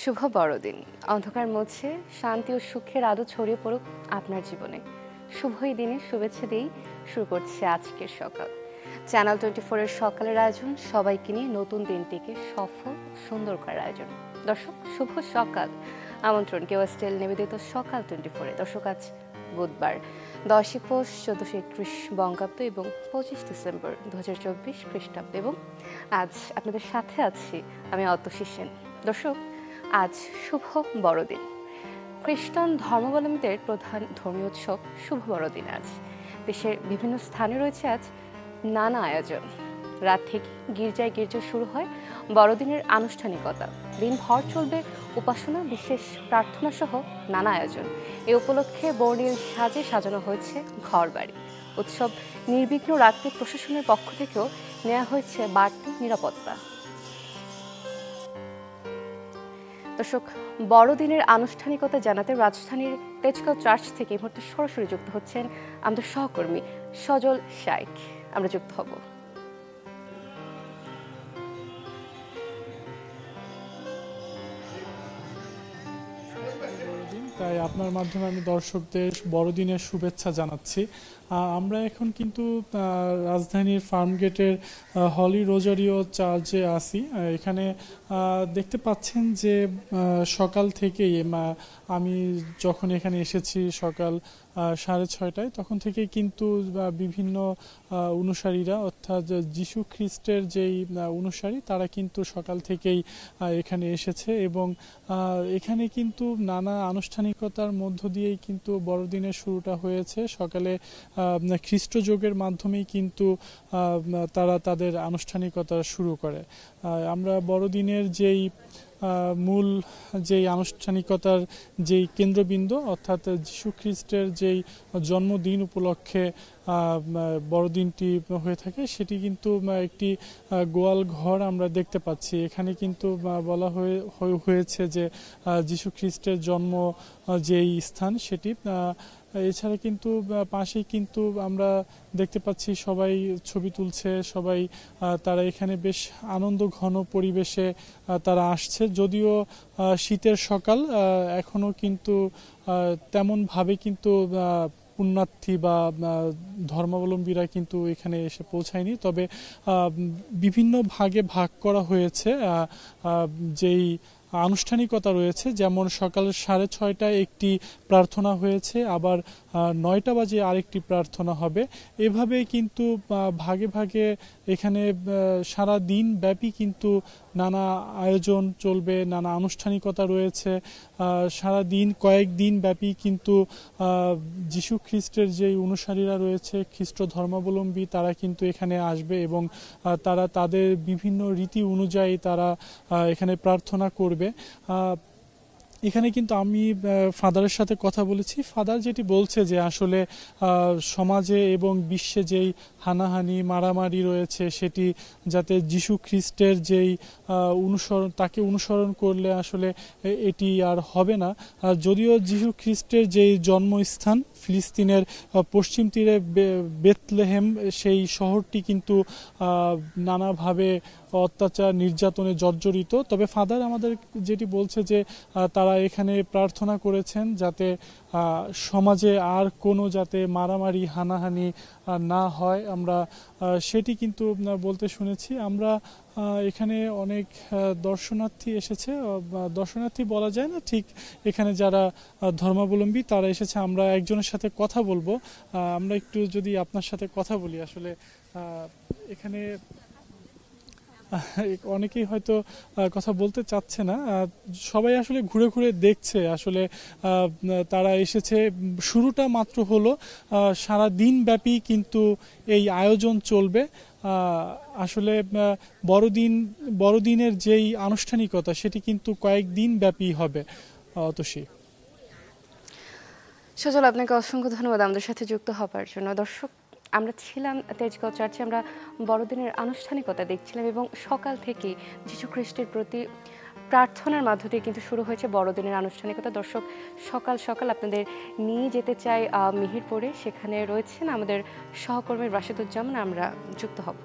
শুভ বড়দিন। অন্ধকার মুছে শান্তি ও সুখের আলো ছড়িয়ে পড়ুক আপনার জীবনে। শুভ এই দিনে শুভেচ্ছা দিয়েই শুরু করছে আজকের সকাল। চ্যানেল 24 এর সকালের আয়োজন সবাইকে নিয়ে নতুন দিনটিকে সফল সুন্দর করার আয়োজন। দর্শক, শুভ সকাল। আমন্ত্রণ কেওয়াস্টেল নিবেদিত সকাল 24। দর্শক, আজ বুধবার 10 পৌষ 1431 বঙ্গাব্দ এবং 25 ডিসেম্বর 2024 খ্রিস্টাব্দ, এবং আজ আপনাদের সাথে আছি আমি অতসী সেন। দর্শক, আজ শুভ বড়দিন। খ্রিস্টান ধর্মাবলম্বীদের প্রধান ধর্মীয় উৎসব শুভ বড়দিন। আজ দেশের বিভিন্ন স্থানে রয়েছে আজ নানা আয়োজন। রাত থেকে গির্জা শুরু হয় বড়দিনের আনুষ্ঠানিকতা। দিনভর চলবে উপাসনা, বিশেষ প্রার্থনা সহ নানা আয়োজন। এ উপলক্ষে বর্ণিল সাজে সাজানো হয়েছে ঘরবাড়ি। উৎসব নির্বিঘ্ন রাখতে প্রশাসনের পক্ষ থেকেও নেওয়া হয়েছে বাড়তি নিরাপত্তা। দর্শক, বড়দিনের আনুষ্ঠানিকতা জানাতে রাজধানীর তেজগাঁও চার্চ থেকে এই মুহূর্তে সরাসরি যুক্ত হচ্ছেন আমাদের সহকর্মী সজল শাইখ। আমরা যুক্ত হব। তাই আপনার মাধ্যমে আমি দর্শকদের বড়দিনের শুভেচ্ছা জানাচ্ছি। আমরা এখন কিন্তু রাজধানীর ফার্মগেটের হলি রোজারিও চার্চে আছি। এখানে দেখতে পাচ্ছেন যে সকাল থেকেই আমি যখন এখানে এসেছি সকাল 6:30টায়, তখন থেকেই কিন্তু বিভিন্ন অনুসারীরা, অর্থাৎ যীশু খ্রিস্টের যেই অনুসারী, তারা কিন্তু সকাল থেকেই এখানে এসেছে এবং এখানে কিন্তু নানা আনুষ্ঠানিকতার মধ্য দিয়েই কিন্তু বড়দিনের শুরুটা হয়েছে। সকালে খ্রিস্টযোগের মাধ্যমেই কিন্তু তারা তাদের আনুষ্ঠানিকতা শুরু করে। আমরা বড়দিনের যেই মূল যেই আনুষ্ঠানিকতার যেই কেন্দ্রবিন্দু, অর্থাৎ যীশু খ্রিস্টের যেই জন্মদিন উপলক্ষে বড়দিনটি হয়ে থাকে, সেটি কিন্তু একটি গোয়াল ঘর আমরা দেখতে পাচ্ছি। এখানে কিন্তু বলা হয়েছে যে যীশু খ্রিস্টের জন্ম যেই স্থান সেটি। এছাড়া কিন্তু পাশেই কিন্তু আমরা দেখতে পাচ্ছি সবাই ছবি তুলছে, সবাই তারা এখানে বেশ আনন্দ ঘন পরিবেশে তারা আসছে। যদিও শীতের সকাল, এখনো কিন্তু তেমনভাবে কিন্তু পুণ্যার্থী বা ধর্মাবলম্বীরা কিন্তু এখানে এসে পৌঁছায়নি। তবে বিভিন্ন ভাগে ভাগ করা হয়েছে যেই আনুষ্ঠানিকতা রয়েছে। যেমন সকাল 6:30টায় একটি প্রার্থনা হয়েছে, আবার 9টা বাজে আরেকটি প্রার্থনা হবে। এভাবে কিন্তু ভাগে ভাগে এখানে সারা দিন ব্যাপী কিন্তু নানা আয়োজন চলবে, নানা আনুষ্ঠানিকতা রয়েছে। সারা দিন কয়েকদিন ব্যাপী কিন্তু যীশু খ্রিস্টের যে অনুসারীরা রয়েছে, খ্রিস্ট ধর্মাবলম্বী, তারা কিন্তু এখানে আসবে এবং তারা তাদের বিভিন্ন রীতি অনুযায়ী তারা এখানে প্রার্থনা করবে। এখানে কিন্তু আমি ফাদারের সাথে কথা বলেছি। ফাদার যেটি বলছে যে আসলে সমাজে এবং বিশ্বে যেই হানাহানি মারামারি রয়েছে, সেটি যাতে যীশু খ্রিস্টের যেই তাকে অনুসরণ করলে আসলে এটি আর হবে না। যদিও যীশু খ্রিস্টের যেই জন্মস্থান ফিলিস্তিনের পশ্চিম তীরে বেথলেহেম, সেই শহরটি কিন্তু নানাভাবে অত্যাচার নির্যাতনে জর্জরিত। তবে ফাদার আমাদের যেটি বলছে যে তারা এখানে প্রার্থনা করেছেন যাতে সমাজে আর কোনো যাতে মারামারি হানাহানি না হয়, আমরা সেটি কিন্তু বলতে শুনেছি। আমরা এখানে অনেক দর্শনার্থী এসেছে, দর্শনার্থী বলা যায় না ঠিক, এখানে যারা ধর্মাবলম্বী তারা এসেছে। আমরা একজনের সাথে কথা বলবো। আমরা একটু যদি আপনার সাথে কথা বলি, আসলে এখানে অনেকেই হয়তো কথা বলতে চাচ্ছে না, সবাই আসলে ঘুরে ঘুরে দেখছে। আসলে তারা এসেছে, শুরুটা মাত্র হলো, সারা দিন ব্যাপী কিন্তু এই আয়োজন চলবে। আসলে বড়দিনের যেই আনুষ্ঠানিকতা সেটি কিন্তু কয়েকদিন ব্যাপী হবে। অতসী। সজল, আপনাকে অসংখ্য ধন্যবাদ আমাদের সাথে যুক্ত হবার জন্য। দর্শক, আমরা ছিলাম তেজগাঁও চার্চে, আমরা বড়দিনের আনুষ্ঠানিকতা দেখছিলাম এবং সকাল থেকে যীশু খ্রিস্টের প্রতি প্রার্থনার মধ্য দিয়ে কিন্তু শুরু হয়েছে বড়দিনের আনুষ্ঠানিকতা। দর্শক, সকাল সকাল আপনাদের নিয়ে যেতে চাই মিহিরপুরে, সেখানে রয়েছেন আমাদের সহকর্মী রাশেদুজ্জামান। আমরা যুক্ত হব।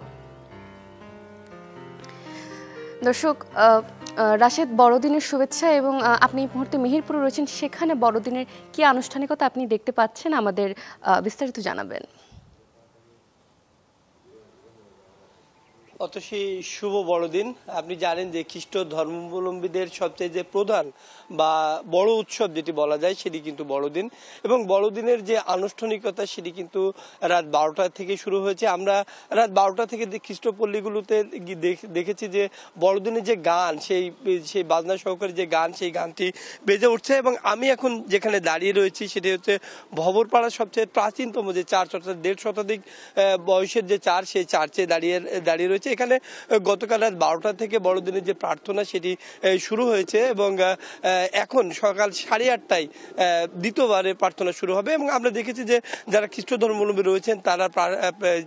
দর্শক, রাশেদ, বড়দিনের শুভেচ্ছা এবং আপনি এই মুহূর্তে মেহেরপুরে রয়েছেন, সেখানে বড়দিনের কি আনুষ্ঠানিকতা আপনি দেখতে পাচ্ছেন, আমাদের বিস্তারিত জানাবেন। অতসী শুভ বড়দিন। আপনি জানেন যে খ্রিস্ট ধর্মাবলম্বীদের সবচেয়ে যে প্রধান বা বড় উৎসব যেটি বলা যায় সেটি কিন্তু বড়দিন, এবং বড়দিনের যে আনুষ্ঠানিকতা সেটি কিন্তু রাত 12টা থেকে শুরু হয়েছে। আমরা রাত 12টা থেকে খ্রিস্টপল্লীগুলোতে দেখেছি যে বড়দিনের যে গান, সেই বাজনা সহকারে যে গান, সেই গানটি বেজে উঠছে। এবং আমি এখন যেখানে দাঁড়িয়ে রয়েছি সেটি হচ্ছে ভবরপাড়ার সবচেয়ে প্রাচীনতম যে চার্চ, অর্থাৎ 1.5 শতাধিক বয়সের যে চার্চ, সেই চার্চে দাঁড়িয়ে রয়েছে। এখানে গতকাল রাত 12টা থেকে বড়দিনের যে প্রার্থনা সেটি শুরু হয়েছে, এবং এখন সকাল 8:30টায় দ্বিতীয়বারে প্রার্থনা শুরু হবে। এবং আমরা দেখেছি যে যারা খ্রিস্ট ধর্মাবলম্বী রয়েছেন তারা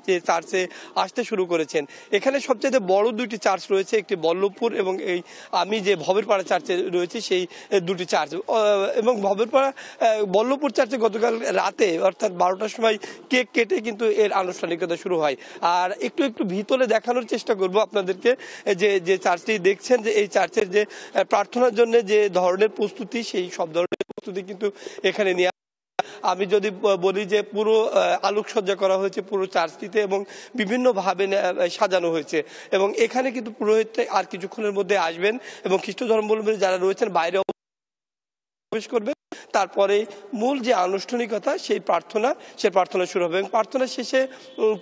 যে চার্চে আসতে শুরু করেছেন। এখানে সবচেয়ে বড় দুইটি চার্চ রয়েছে, একটি বল্লভপুর এবং আমি যে ভবেরপাড়া চার্চে রয়েছি সেই দুটি চার্চ। এবং বল্লভপুর চার্চে গতকাল রাতে অর্থাৎ 12টার সময় কেক কেটে কিন্তু এর আনুষ্ঠানিকতা শুরু হয়। আর একটু ভিতরে দেখানোর চেষ্টা করব আপনাদেরকে যে চার্চটি দেখছেন, যে এই চার্চের যে প্রার্থনার জন্য যে ধরনের প্রস্তুতি, সেই সব ধরনের প্রস্তুতি কিন্তু এখানে নিয়ে। আমি যদি বলি যে পুরো আলোকসজ্জা করা হয়েছে পুরো চার্চটিতে, এবং বিভিন্ন ভাবে সাজানো হয়েছে। এবং এখানে কিন্তু পুরোহিত আর কিছুক্ষণের মধ্যে আসবেন এবং খ্রিস্ট ধর্মাবলম্বী যারা রয়েছেন বাইরে প্রবেশ করবে। তারপরে মূল যে আনুষ্ঠানিকতা সেই প্রার্থনা শুরু হবে, এবং প্রার্থনা শেষে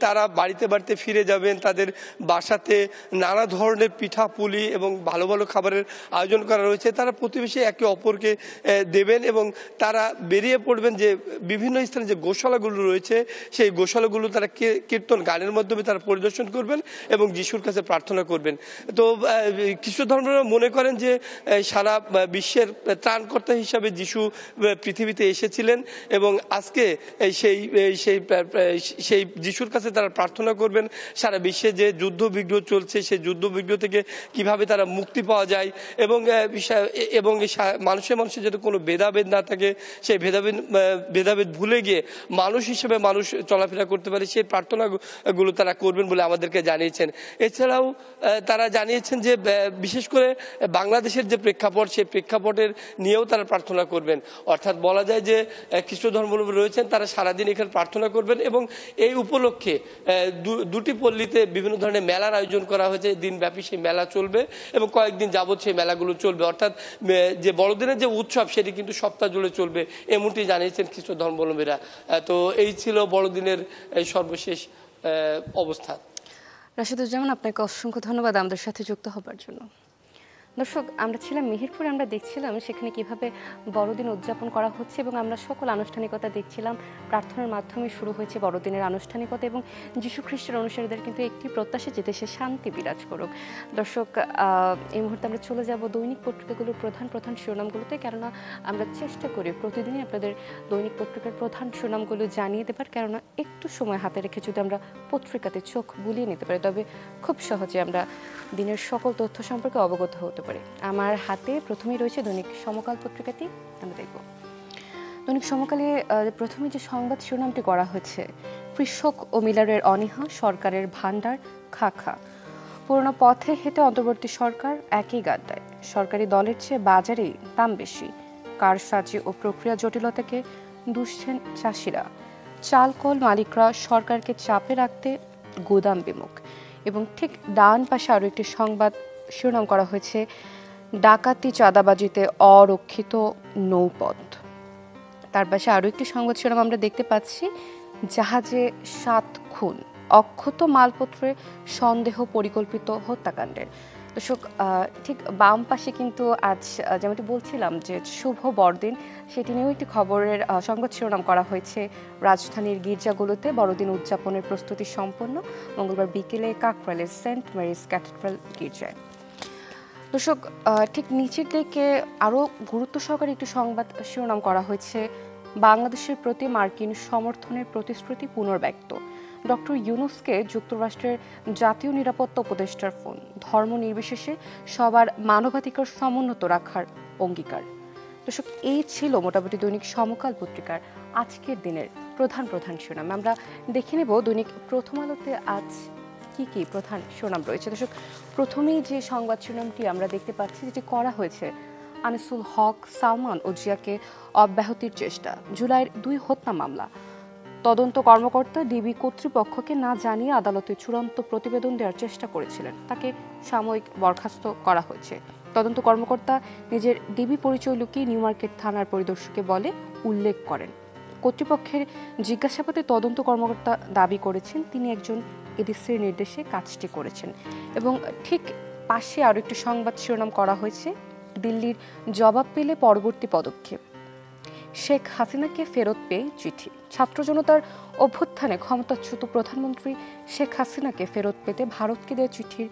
তারা বাড়িতে ফিরে যাবেন। তাদের বাসাতে নানা ধরনের পিঠা পুলি এবং ভালো ভালো খাবারের আয়োজন করা রয়েছে। তারা প্রতিবেশী একে অপরকে দেবেন, এবং তারা বেরিয়ে পড়বেন যে বিভিন্ন স্থানে যে গোশালাগুলো রয়েছে সেই গোশালাগুলো তারা কীর্তন গানের মাধ্যমে তারা পরিদর্শন করবেন এবং যিশুর কাছে প্রার্থনা করবেন। তো খ্রিস্ট ধর্মরা মনে করেন যে সারা বিশ্বের ত্রাণকর্তা হিসাবে যিশু পৃথিবীতে এসেছিলেন, এবং আজকে সেই যিশুর কাছে তারা প্রার্থনা করবেন সারা বিশ্বে যে যুদ্ধ বিগ্রহ চলছে সেই যুদ্ধ বিগ্রহ থেকে কিভাবে তারা মুক্তি পাওয়া যায়, এবং মানুষের যাতে কোনো ভেদাভেদ না থাকে, সেই ভেদাভেদ ভুলে গিয়ে মানুষ হিসেবে মানুষ চলাফেরা করতে পারে, সেই প্রার্থনাগুলো তারা করবেন বলে আমাদেরকে জানিয়েছেন। এছাড়াও তারা জানিয়েছেন যে বিশেষ করে বাংলাদেশের যে প্রেক্ষাপট, সেই প্রেক্ষাপটের নিয়েও তারা প্রার্থনা করবেন। অর্থাৎ বলা যায় যে খ্রিস্ট ধর্মাবলম্বী রয়েছেন তারা সারাদিন এখানে প্রার্থনা করবেন, এবং এই উপলক্ষে দুটি পল্লীতে বিভিন্ন ধরনের মেলার আয়োজন করা হয়েছে। দিনব্যাপী সেই মেলা চলবে এবং কয়েকদিন যাবৎ সেই মেলাগুলো চলবে। অর্থাৎ যে বড়দিনের যে উৎসব সেটি কিন্তু সপ্তাহ জুড়ে চলবে, এমনটি জানিয়েছেন খ্রিস্ট ধর্মাবলম্বীরা। তো এই ছিল বড়দিনের সর্বশেষ অবস্থা। রাশেদুজ্জামান, আপনাকে অসংখ্য ধন্যবাদ আমাদের সাথে যুক্ত হবার জন্য। দর্শক, আমরা ছিলাম মেহেরপুরে, আমরা দেখছিলাম সেখানে কিভাবে বড়দিন উদযাপন করা হচ্ছে এবং আমরা সকল আনুষ্ঠানিকতা দেখছিলাম। প্রার্থনার মাধ্যমে শুরু হয়েছে বড়দিনের আনুষ্ঠানিকতা, এবং যীশু খ্রিস্টের অনুসারীদের কিন্তু একটি প্রত্যাশা যে দেশে শান্তি বিরাজ করুক। দর্শক, এই মুহূর্তে আমরা চলে যাব দৈনিক পত্রিকাগুলোর প্রধান শিরোনামগুলোতে, কেননা আমরা চেষ্টা করি প্রতিদিনই আপনাদের দৈনিক পত্রিকার প্রধান শিরোনামগুলো জানিয়ে দেবার, কেননা একটু সময় হাতে রেখে যদি আমরা পত্রিকাতে চোখ বুলিয়ে নিতে পারি তবে খুব সহজে আমরা দিনের সকল তথ্য সম্পর্কে অবগত হতে পারে। আমার হাতে প্রথমেই রয়েছে দৈনিক সমকাল পত্রিকাটি, আমরা দেখব। দৈনিক সমকালে প্রথমে যে সংবাদ শিরোনামটি করা হয়েছে, কৃষক ও মিলারের অনীহা, সরকারের ভান্ডার খা। পুরনো পথে হেঁটে অন্তর্বর্তী সরকার একই গাড্ডায়, সরকারি দলের চেয়ে বাজারেই দাম বেশি, কারসাজি ও প্রক্রিয়া জটিলতাকে দুষছেন চাষিরা, চাল কল মালিকরা সরকারকে চাপে রাখতে গুদাম বিমুখ। এবং ঠিক ডান পাশে আরও একটি সংবাদ শিরোনাম করা হয়েছে, ডাকাতি চাঁদাবাজিতে অরক্ষিত নৌপথ। তার পাশে আরও একটি সংবাদ শিরোনাম আমরা দেখতে পাচ্ছি, জাহাজে 7 খুন, অক্ষত মালপত্রে সন্দেহ পরিকল্পিত হত্যাকাণ্ডের। দর্শক, ঠিক বাম পাশে কিন্তু আজ যেমনটি বলছিলাম যে শুভ বড়দিন, সেটি নিয়েও একটি খবরের সংবাদ শিরোনাম করা হয়েছে, রাজধানীর গির্জাগুলোতে বড়দিন উদযাপনের প্রস্তুতি সম্পন্ন, মঙ্গলবার বিকেলে কাকরাইলের সেন্ট মেরিস ক্যাথেড্রাল গির্জায়। দর্শক, ঠিক নিচের দিকে আরও গুরুত্ব সহকারে একটি সংবাদ শিরোনাম করা হয়েছে, বাংলাদেশের প্রতি মার্কিন সমর্থনের প্রতিশ্রুতি পুনর্ব্যক্ত, ডক্টর ইউনূসকে যুক্তরাষ্ট্রের জাতীয় নিরাপত্তা উপদেষ্টার ফোন, ধর্ম নির্বিশেষে সবার মানবাধিকার সমুন্নত রাখার অঙ্গীকার। দর্শক, এই ছিল মোটামুটি দৈনিক সমকাল পত্রিকার আজকের দিনের প্রধান শিরোনাম। আমরা দেখে নেব দৈনিক প্রথম আলোতে আজ কি কি প্রধান শিরোনাম রয়েছে। দর্শক, প্রথমেই যে সংবাদ শিরোনামটি আমরা দেখতে পাচ্ছি যেটি করা হয়েছে, আনিসুল হক, সালমান ও জিয়াকে অব্যাহতির চেষ্টা, জুলাইয়ের 2 হত্যা মামলা। তদন্ত কর্মকর্তা ডিবি কর্তৃপক্ষকে না জানিয়ে আদালতে চূড়ান্ত প্রতিবেদন দেওয়ার চেষ্টা করেছিলেন, তাকে সাময়িক বরখাস্ত করা হয়েছে। তদন্ত কর্মকর্তা নিজের ডিবি পরিচয় লুকিয়ে নিউ মার্কেট থানার পরিদর্শককে বলে উল্লেখ করেন। কর্তৃপক্ষের জিজ্ঞাসাবাদে তদন্ত কর্মকর্তা দাবি করেছেন তিনি একজন এডিসির নির্দেশে কাজটি করেছেন। এবং ঠিক পাশে আরও একটি সংবাদ শিরোনাম করা হয়েছে, দিল্লির জবাব পেলে পরবর্তী পদক্ষেপ, শেখ হাসিনাকে ফেরত পেয়ে চিঠি। ছাত্র জনতার অভ্যুত্থানে ক্ষমতাচ্যুত প্রধানমন্ত্রী শেখ হাসিনাকে ফেরত পেতে ভারতকে দেওয়া চিঠির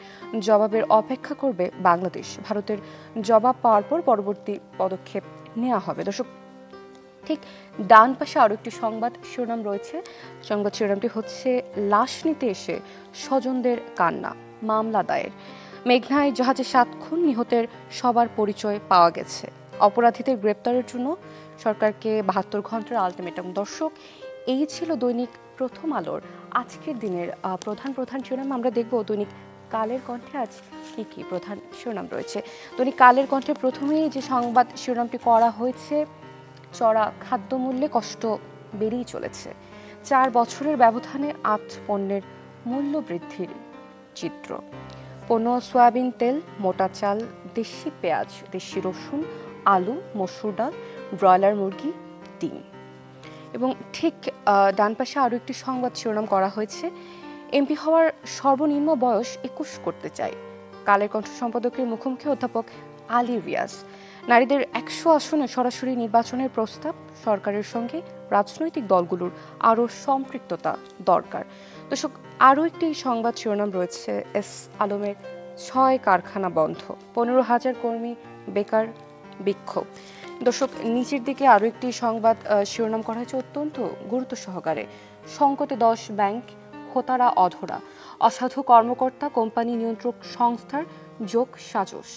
জবাবের অপেক্ষা করবে বাংলাদেশ। ভারতের জবাব পাওয়ার পর পরবর্তী পদক্ষেপ নেওয়া হবে। দর্শক, ঠিক ডান পাশে আরও একটি সংবাদ শিরোনাম রয়েছে। সংবাদ শিরোনামটি হচ্ছে, লাশ নিতে এসে স্বজনদের কান্না, মামলা দায়ের। মেঘনায় জাহাজে 7 খুন, নিহতের সবার পরিচয় পাওয়া গেছে। অপরাধীদের গ্রেপ্তারের জন্য সরকারকে 72 ঘন্টার আলটিমেটাম। দর্শক, এই ছিল দৈনিক প্রথম আলোর আজকের দিনের প্রধান শিরোনাম। আমরা দেখব দৈনিক কালের কণ্ঠে আজ কি কি প্রধান শিরোনাম রয়েছে। দৈনিক কালের কণ্ঠে প্রথমেই যে সংবাদ শিরোনামটি করা হয়েছে, চড়া খাদ্যমূল্যে কষ্ট বেড়েই চলেছে। 4 বছরের ব্যবধানে 8 পণ্যের মূল্য বৃদ্ধির চিত্র। পণ্য সয়াবিন তেল, মোটা চাল, দেশি পেঁয়াজ, দেশি রসুন, আলু, মসুর ডাল, ব্রয়লার মুরগি, ডিম। এবং ঠিক ডান পাশে আরও একটি সংবাদ শিরোনাম করা হয়েছে, এমপি হওয়ার সর্বনিম্ন বয়স 21 করতে চাই। কালের কণ্ঠ সম্পাদকের মুখোমুখি অধ্যাপক আলী রিয়াজ। নারীদের 100 আসনে সরাসরি নির্বাচনের প্রস্তাব, সরকারের সঙ্গে রাজনৈতিক দলগুলোর আরও সম্পৃক্ততা দরকার। দর্শক, আরও একটি সংবাদ শিরোনাম রয়েছে, এস আলমের 6 কারখানা বন্ধ, 15,000 কর্মী বেকার, বিক্ষোভ। দর্শক, নিচের দিকে আরও একটি সংবাদ শিরোনাম করা হয়েছে অত্যন্ত গুরুত্ব সহকারে, সংকটে 10 ব্যাংক, হোতারা অধরা, অসাধু কর্মকর্তা, কোম্পানি নিয়ন্ত্রক সংস্থার যোগ সাজস।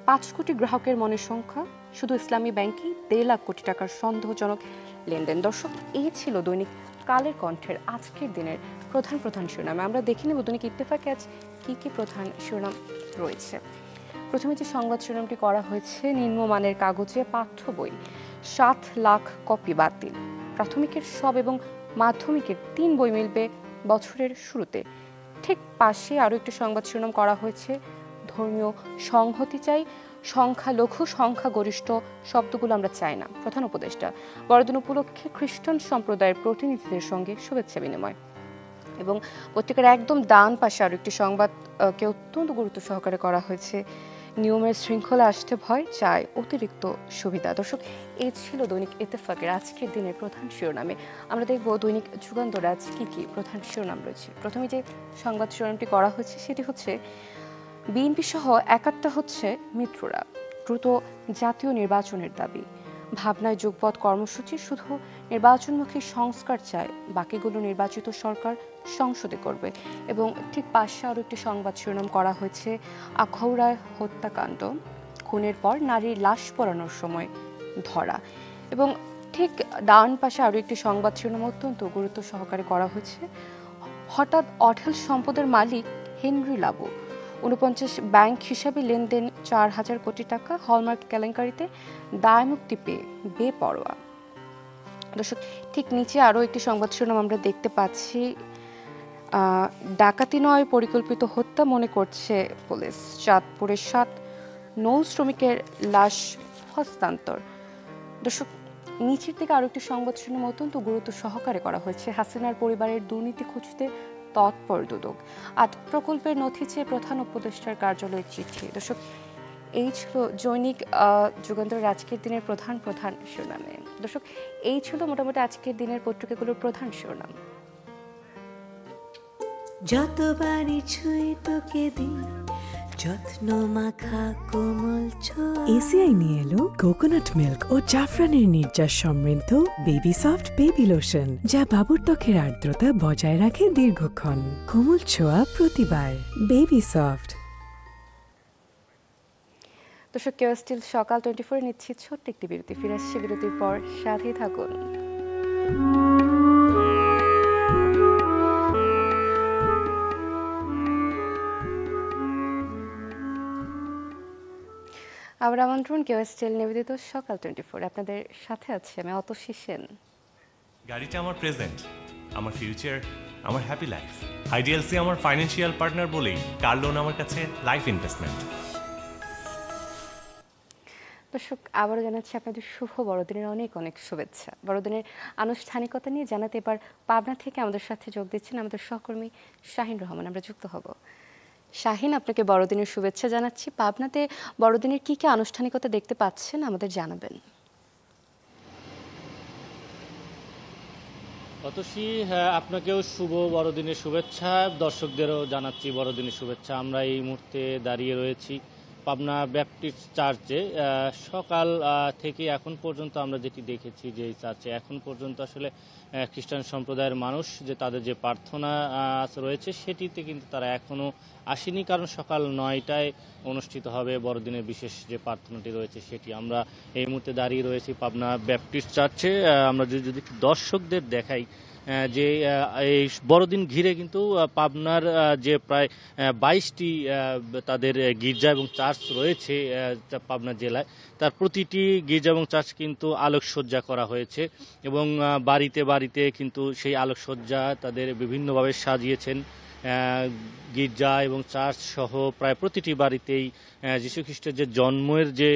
5 কোটি গ্রাহকের মনের সংখ্যা, শুধু ইসলামী ব্যাংকই 1.5 লাখ কোটি টাকার সন্দেহজনক লেনদেন। দর্শক, এই ছিল দৈনিক কালের কণ্ঠের আজকের দিনের প্রধান শিরোনামে। আমরা দেখে নেব দৈনিক ইত্তেফাকে আজ কি কি প্রধান শিরোনাম রয়েছে। প্রথমে যে সংবাদ শিরোনামটি করা হয়েছে, নিম্নমানের কাগজে পাঠ্য বই 7 লাখ কপি বাতিল। প্রাথমিকের সব এবং মাধ্যমিকের 3 বই মিলবে বছরের শুরুতে। ঠিক পাশে আরও একটি সংবাদ শিরোনাম করা হয়েছে, ধর্মীয় সংহতি চাই, সংখ্যালঘু সংখ্যাগরিষ্ঠ শব্দগুলো আমরা চাই না। প্রধান উপদেষ্টা বড়দিন উপলক্ষে খ্রিস্টান সম্প্রদায়ের প্রতিনিধিদের সঙ্গে শুভেচ্ছা বিনিময়। এবং পত্রিকার একদম ডান পাশে আরও একটি সংবাদকে অত্যন্ত গুরুত্ব সহকারে করা হয়েছে, নিয়মের শৃঙ্খলা আসতে ভয়, চায় অতিরিক্ত সুবিধা। দর্শক, এই ছিল দৈনিক ইত্তেফাকের আজকের দিনের প্রধান শিরোনামে। আমরা দেখব দৈনিক যুগান্তর আজ কি কি প্রধান শিরোনাম রয়েছে। প্রথমে যে সংবাদ শিরোনামটি করা হয়েছে সেটি হচ্ছে, বিএনপি সহ একাত্তা হচ্ছে মিত্ররা, দ্রুত জাতীয় নির্বাচনের দাবি। ভাবনায় যুগপৎ কর্মসূচি, শুধু নির্বাচনমুখী সংস্কার চায়, বাকিগুলো নির্বাচিত সরকার সংসদে করবে। এবং ঠিক পাশে আরও একটি সংবাদ শিরোনাম করা হয়েছে, আখাউড়ায় হত্যাকাণ্ড, খুনের পর নারীর লাশ পোড়ানোর সময় ধরা। এবং ঠিক ডান পাশে আরও একটি সংবাদ শিরোনাম অত্যন্ত গুরুত্ব সহকারে করা হয়েছে, হঠাৎ অঢেল সম্পদের মালিক হেনরি লাবু, 49 ব্যাংক হিসাবে লেনদেন 4,000 কোটি টাকা, হলমার্ক কেলেঙ্কারিতে দায়মুক্তি পেয়ে বেপরোয়া। দর্শক, ঠিক নিচে আরও একটি সংবাদ শিরোনাম আমরা দেখতে পাচ্ছি, ডাকাতি নয় পরিকল্পিত হত্যা মনে করছে পুলিশ, চাঁদপুরের 7 নৌ শ্রমিকের লাশ হস্তান্তর। দর্শক, নিচের দিকে আরও একটি সংবাদ শিরোনাম অত্যন্ত গুরুত্ব সহকারে করা হয়েছে, হাসিনার পরিবারের দুর্নীতি খুঁজতে তৎপর দুদক, 8 প্রকল্পের নথি চেয়ে প্রধান উপদেষ্টার কার্যালয়ের চিঠি। দর্শক, এই ছিল দৈনিক যুগান্তরের আজকের দিনের প্রধান শিরোনামে। দর্শক, এই ছিল মোটামুটি আজকের দিনের পত্রিকাগুলোর প্রধান শিরোনাম। যতবারই ছুঁই তোকে দিই যত্ন মাখা কোমল ছোঁয়া। এসিআই নিয়ে এলো কোকোনাট মিল্ক ও জাফরানের নির্যাস সমৃদ্ধ বেবি সফট বেবি লোশন, যা বাবুর ত্বকের আর্দ্রতা বজায় রাখে দীর্ঘক্ষণ। কোমল ছোঁয়া প্রতিবার, বেবি সফট। দর্শক, কেউ স্টিল সকাল 24 নিচ্ছি ছোট্ট একটি বিরতি। ফিরে আসছে বিরতির পর, সাথেই থাকুন। আবার আমন্ত্রণ কেওএসটিএল নিবেদিত সকাল 24 আপনাদের সাথে আছে আমি অতসী সেন। গাড়িটা আমার প্রেজেন্ট, আমার ফিউচার, আমার হ্যাপি লাইফ। আইডিএলসি আমার ফাইন্যান্সিয়াল পার্টনার বলেই কার লোন আমার কাছে লাইফ ইনভেস্টমেন্ট। দর্শক, আবারও জানাচ্ছি আপনাদের শুভ বড়দিনের অনেক অনেক শুভেচ্ছা। বড়দিনের আনুষ্ঠানিকতা নিয়ে জানাতে এবার পাবনা থেকে আমাদের সাথে যোগ দিচ্ছেন আমাদের সহকর্মী শাহিন রহমান। আমরা যুক্ত হব। শাহিন, আপনাকে বড়দিনের শুভেচ্ছা জানাচ্ছি। পাবনাতে বড়দিনের কি কি আনুষ্ঠানিকতা দেখতে পাচ্ছেন আমাদের জানাবেন। অতসী, আপনাকেও শুভ বড়দিনের শুভেচ্ছা, দর্শকদেরও জানাচ্ছি বড়দিনের শুভেচ্ছা। আমরা এই মুহূর্তে দাঁড়িয়ে রয়েছি পাবনা ব্যাপটিস্ট চার্চে। সকাল থেকে এখন পর্যন্ত আমরা যেটি দেখেছি যে এই চার্চে এখন পর্যন্ত আসলে খ্রিস্টান সম্প্রদায়ের মানুষ যে তাদের যে প্রার্থনা রয়েছে সেটিতে কিন্তু তারা এখনও আসেনি, কারণ সকাল 9টায় অনুষ্ঠিত হবে বড়দিনের বিশেষ যে প্রার্থনাটি রয়েছে সেটি। আমরা এই মুহূর্তে দাঁড়িয়ে রয়েছি পাবনা ব্যাপটিস্ট চার্চে। আমরা যদি দর্শকদের দেখাই যে এই বড়দিন ঘিরে কিন্তু পাবনার যে প্রায় 22টি তাদের গির্জা এবং চার্চ রয়েছে পাবনা জেলায়, তার প্রতিটি গির্জা এবং চার্চ কিন্তু আলোকসজ্জা করা হয়েছে এবং বাড়িতে বাড়িতে কিন্তু সেই আলোকসজ্জা তাদের বিভিন্নভাবে সাজিয়েছেন। গির্জা এবং চার্চ সহ প্রায় প্রতিটি বাড়িতেই যীশু খ্রিস্টের যে জন্মের যে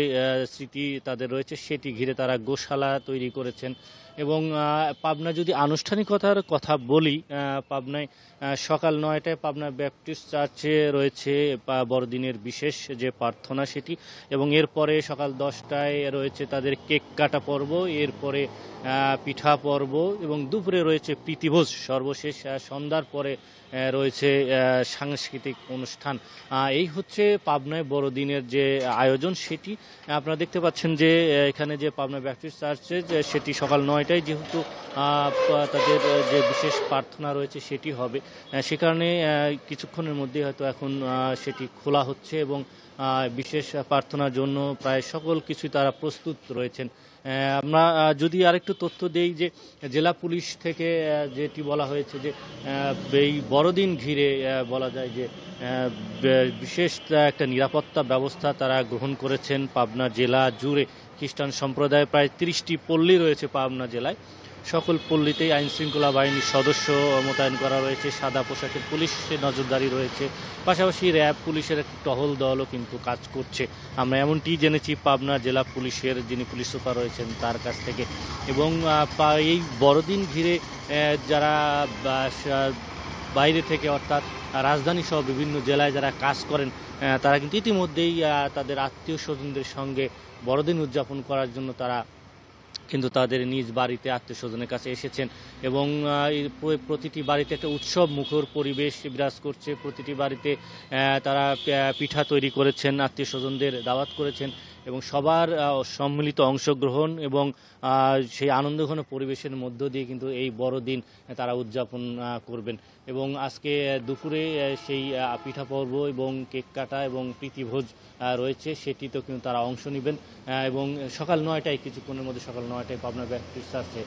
স্মৃতি তাদের রয়েছে সেটি ঘিরে তারা গোশালা তৈরি করেছেন। এবং পাবনা যদি আনুষ্ঠানিকতার কথা বলি, পাবনায় সকাল 9টায় পাবনা ব্যাপটিস্ট চার্চে রয়েছে বড়দিনের বিশেষ যে প্রার্থনা সেটি, এবং এরপরে সকাল 10টায় রয়েছে তাদের কেক কাটা পর্ব, এরপরে পিঠা পর্ব এবং দুপুরে রয়েছে প্রীতিভোজ, সর্বশেষ সন্ধ্যার পরে রয়েছে সাংস্কৃতিক অনুষ্ঠান। এই হচ্ছে পাবনায় বড়দিনের যে আয়োজন সেটি। আপনারা দেখতে পাচ্ছেন যে এখানে যে পাবনা ব্যাপটিস্ট চার্চে সেটি সকাল 9টায় যেহেতু তাদের যে বিশেষ প্রার্থনা রয়েছে সেটি হবে, সে কারণে কিছুক্ষণের মধ্যে হয়তো এখন সেটি খোলা হচ্ছে এবং বিশেষ প্রার্থনার জন্য প্রায় সকল কিছুই তারা প্রস্তুত রয়েছেন। আমরা যদি আরেকটু তথ্য দেই যে জেলা পুলিশ থেকে যেটি বলা হয়েছে যে এই বড়দিন ঘিরে বলা যায় যে বিশেষ একটা নিরাপত্তা ব্যবস্থা তারা গ্রহণ করেছেন পাবনা জেলা জুড়ে। খ্রিস্টান সম্প্রদায়ের প্রায় 30টি পল্লী রয়েছে পাবনা জেলায়, সকল পল্লীতেই আইন শৃঙ্খলা বাহিনীর সদস্য মোতায়েন করা রয়েছে, সাদা পোশাকের পুলিশের নজরদারি রয়েছে, পাশাপাশি র্যাব পুলিশের একটি টহল দলও কিন্তু কাজ করছে। আমরা এমনটি জেনেছি পাবনা জেলা পুলিশের যিনি পুলিশ সুপার রয়েছেন তার কাছ থেকে। এবং এই বড়দিন ঘিরে যারা বাইরে থেকে অর্থাৎ রাজধানী সহ বিভিন্ন জেলায় যারা কাজ করেন তারা কিন্তু ইতিমধ্যেই তাদের আত্মীয় স্বজনদের সঙ্গে বড়দিন উদযাপন করার জন্য তারা কিন্তু তাদের নিজ বাড়িতে আত্মীয় স্বজনের কাছে এসেছেন। এবং প্রতিটি বাড়িতে একটা উৎসব মুখর পরিবেশ বিরাজ করছে। প্রতিটি বাড়িতে তারা পিঠা তৈরি করেছেন, আত্মীয় স্বজনদের দাওয়াত করেছেন এবং সবার সম্মিলিত অংশগ্রহণ এবং সেই আনন্দঘন পরিবেশের মধ্য দিয়ে কিন্তু এই বড়দিন তারা উদযাপন করবেন। এবং আজকে দুপুরে সেই পিঠা পর্ব এবং কেক কাটা এবং প্রীতিভোজ রয়েছে, সেটিতেও কিন্তু তারা অংশ নেবেন। এবং সকাল 9টায় কিছুক্ষণের মধ্যে সকাল 9টায় পাবনা ব্যাপটিস্ট চার্চে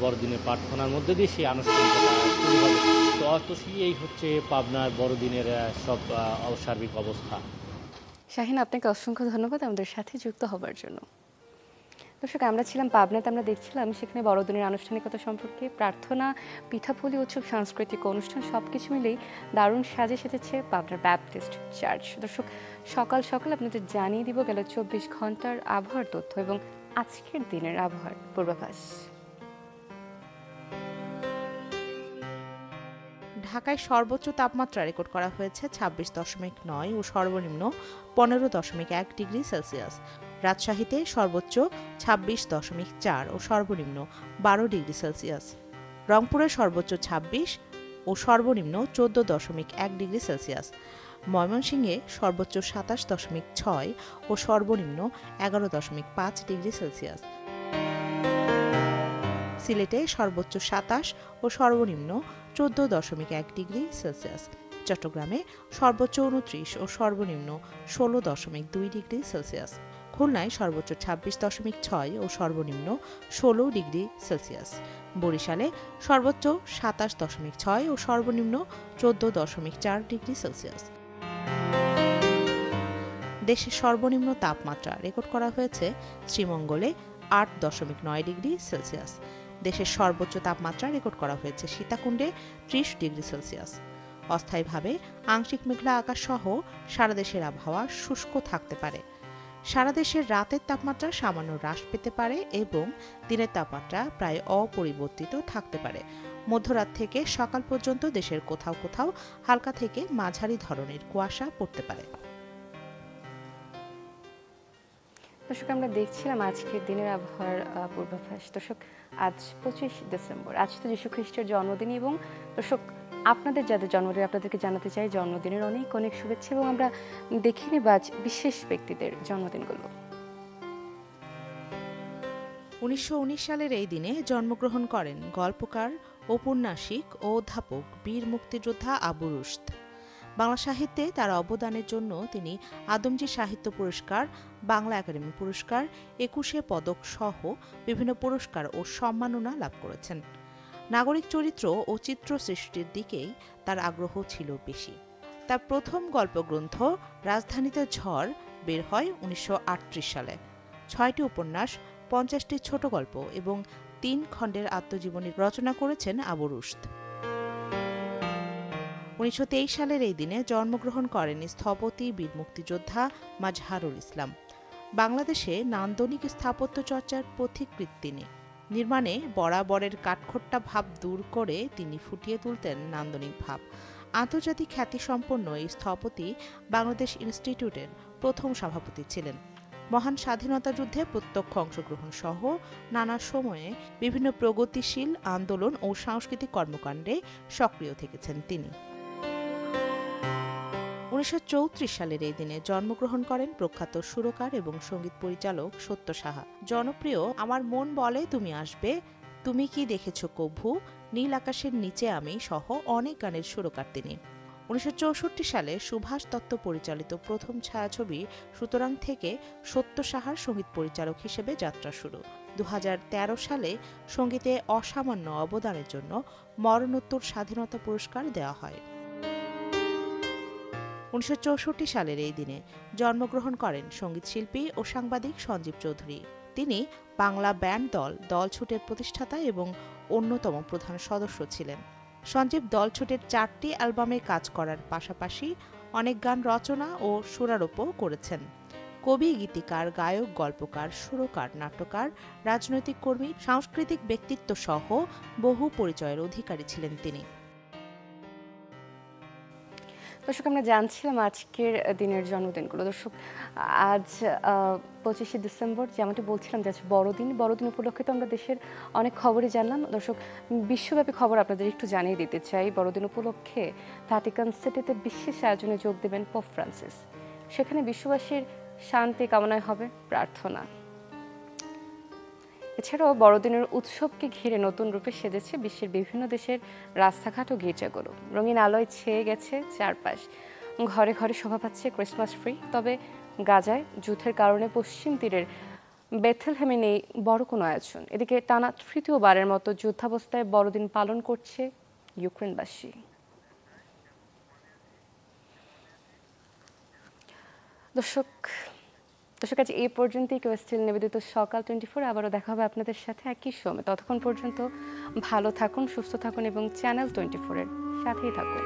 বড়দিনের প্রার্থনার মধ্যে দিয়ে সেই আনুষ্ঠানিকতা শুরু হবে। তো অতসী, এই হচ্ছে পাবনার বড়দিনের সব সার্বিক অবস্থা। শাহিন, আপনাকে অসংখ্য ধন্যবাদ আমাদের সাথে যুক্ত হবার জন্য। দর্শক, আমরা ছিলাম পাবনাতে, আমরা দেখছিলাম সেখানে বড়দিনের আনুষ্ঠানিকতা সম্পর্কে প্রার্থনা, পিঠাপুলি উৎসব, সাংস্কৃতিক অনুষ্ঠান সবকিছু মিলেই দারুণ সাজে সেজেছে পাবনার ব্যাপটিস্ট চার্চ। দর্শক, সকাল সকাল আপনাদের জানিয়ে দিব গেল 24 ঘন্টার আবহাওয়ার তথ্য এবং আজকের দিনের আবহাওয়ার পূর্বাভাস। ঢাকায় সর্বোচ্চ তাপমাত্রা রেকর্ড করা হয়েছে 26.9 ও সর্বনিম্ন 15.1 ডিগ্রি সেলসিয়াস। রাজশাহীতে সর্বোচ্চ 26.4 ও সর্বনিম্ন 12 ডিগ্রি সেলসিয়াস। রংপুরে সর্বোচ্চ 26 ও সর্বনিম্ন 14.1 ডিগ্রি সেলসিয়াস। ময়মনসিংহে সর্বোচ্চ 27.6 ও সর্বনিম্ন 11.5 ডিগ্রি সেলসিয়াস। সিলেটে সর্বোচ্চ 27 ও সর্বনিম্ন 14.1 ডিগ্রি সেলসিয়াস। চট্টগ্রামে সর্বোচ্চ 29 ও সর্বনিম্ন 16.2 ডিগ্রি সেলসিয়াস। খুলনায় সর্বোচ্চ 26.6 ও সর্বনিম্ন 16 ডিগ্রি সেলসিয়াস। বরিশালে সর্বোচ্চ 27.6 ও সর্বনিম্ন 14.4 ডিগ্রি সেলসিয়াস। দেশের সর্বনিম্ন তাপমাত্রা রেকর্ড করা হয়েছে শ্রীমঙ্গলে 8.9 ডিগ্রি সেলসিয়াস। দেশের সর্বোচ্চ তাপমাত্রা রেকর্ড করা হয়েছে সীতাকুণ্ডে 30 ডিগ্রি সেলসিয়াস। অস্থায়ীভাবে আংশিক মেঘলা আকাশ সহ সারা দেশের আবহাওয়া শুষ্ক থাকতে পারে। সারা দেশের রাতের তাপমাত্রা সামান্য হ্রাস পেতে পারে এবং দিনের তাপমাত্রা প্রায় অপরিবর্তিত থাকতে পারে। মধ্যরাত থেকে সকাল পর্যন্ত দেশের কোথাও কোথাও হালকা থেকে মাঝারি ধরনের কুয়াশা পড়তে পারে। দর্শক, আমরা দেখছিলাম আজকের দিনের আবহাওয়ার পূর্বাভাস। দর্শক, আজ 25 ডিসেম্বর, আজ তো যীশু খ্রিস্টের জন্মদিন। এবং দর্শক, আপনাদের যাদের জন্মদিন, আপনাদেরকে জানাতে চাই জন্মদিনের অনেক অনেক শুভেচ্ছা। এবং আমরা দেখে নেব আজ বিশেষ ব্যক্তিদের জন্মদিনগুলো। 1919 সালের এই দিনে জন্মগ্রহণ করেন গল্পকার, ঔপন্যাসিক ও অধ্যাপক বীর মুক্তিযোদ্ধা আবু রুশদ। বাংলা সাহিত্যে তার অবদানের জন্য তিনি আদমজী সাহিত্য পুরস্কার, বাংলা একাডেমি পুরস্কার, 21শে পদক সহ বিভিন্ন পুরস্কার ও সম্মাননা লাভ করেছেন। নাগরিক চরিত্র ও চিত্র সৃষ্টির দিকেই তার আগ্রহ ছিল বেশি। তার প্রথম গল্পগ্রন্থ রাজধানীতে ঝড় বের হয় 1938 সালে। 6টি উপন্যাস, 50টি ছোট গল্প এবং 3 খণ্ডের আত্মজীবনী রচনা করেছেন আবু রুশদ। 1923 সালের এই দিনে জন্মগ্রহণ করেন স্থপতি, বীর মুক্তিযোদ্ধা মাজহারুল ইসলাম। বাংলাদেশে নান্দনিক স্থাপত্য চর্চার পথিকৃৎ তিনি। নির্মাণে বরাবরের কাঠখোট্টা ভাব দূর করে তিনি ফুটিয়ে তুলতেন নান্দনিক ভাব। আন্তর্জাতিক খ্যাতিসম্পন্ন এই স্থপতি বাংলাদেশ ইনস্টিটিউটের প্রথম সভাপতি ছিলেন। মহান স্বাধীনতা যুদ্ধে প্রত্যক্ষ অংশগ্রহণ সহ নানা সময়ে বিভিন্ন প্রগতিশীল আন্দোলন ও সাংস্কৃতিক কর্মকাণ্ডে সক্রিয় থেকেছেন তিনি। 1934 সালের এই দিনে জন্মগ্রহণ করেন প্রখ্যাত সুরকার এবং সঙ্গীত পরিচালক সত্য সাহা। জনপ্রিয় আমার মন বলে তুমি আসবে, তুমি কি দেখেছ কভু, নীল আকাশের নিচে আমি সহ অনেক গানের সুরকার তিনি। 1964 সালে সুভাষ দত্ত পরিচালিত প্রথম ছায়াছবি সুতরাং থেকে সত্য সাহার সঙ্গীত পরিচালক হিসেবে যাত্রা শুরু। 2013 সালে সঙ্গীতে অসামান্য অবদানের জন্য মরণোত্তর স্বাধীনতা পুরস্কার দেওয়া হয়। 1964 সালের এই দিনে জন্মগ্রহণ করেন সঙ্গীতশিল্পী ও সাংবাদিক সঞ্জীব চৌধুরী। তিনি বাংলা ব্যান্ড দল দলছুটের প্রতিষ্ঠাতা এবং অন্যতম প্রধান সদস্য ছিলেন। সঞ্জীব দলছুটের 4টি অ্যালবামে কাজ করার পাশাপাশি অনেক গান রচনা ও সুরারোপও করেছেন। কবি, গীতিকার, গায়ক, গল্পকার, সুরকার, নাট্যকার, রাজনৈতিক কর্মী, সাংস্কৃতিক ব্যক্তিত্ব সহ বহু পরিচয়ের অধিকারী ছিলেন তিনি। দর্শক, আমরা জানছিলাম আজকের দিনের জন্মদিনগুলো। দর্শক, আজ 25শে ডিসেম্বর, যেমনটি বলছিলাম যে আজ বড়দিন। বড়দিন উপলক্ষে তো আমরা দেশের অনেক খবরই জানলাম। দর্শক, বিশ্বব্যাপী খবর আপনাদের একটু জানিয়ে দিতে চাই। বড়দিন উপলক্ষে ভ্যাটিকান সিটিতে বিশেষ আয়োজনে যোগ দেবেন পোপ ফ্রান্সিস। সেখানে বিশ্ববাসীর শান্তি কামনায় হবে প্রার্থনা। এছাড়াও বড়দিনের উৎসবকে ঘিরে নতুন রূপে সেজেছে বিশ্বের বিভিন্ন দেশের রাস্তাঘাট ও গির্জাগুলো। রঙিন আলোয় ছেয়ে গেছে চারপাশ। ঘরে ঘরে শোভা পাচ্ছে ক্রিসমাস ট্রি। তবে গাজায় যুদ্ধের কারণে পশ্চিম তীরের বেথলেহেমে নেই বড় কোনো আয়োজন। এদিকে টানা তৃতীয়বারের মতো যুদ্ধাবস্থায় বড়দিন পালন করছে ইউক্রেনবাসী। দর্শক, আজ এই পর্যন্তই কোয়েস্টেল নিবেদিত সকাল 24। আবারও দেখা হবে আপনাদের সাথে একই সময়। ততক্ষণ পর্যন্ত ভালো থাকুন, সুস্থ থাকুন এবং চ্যানেল 24-এর সাথেই থাকুন।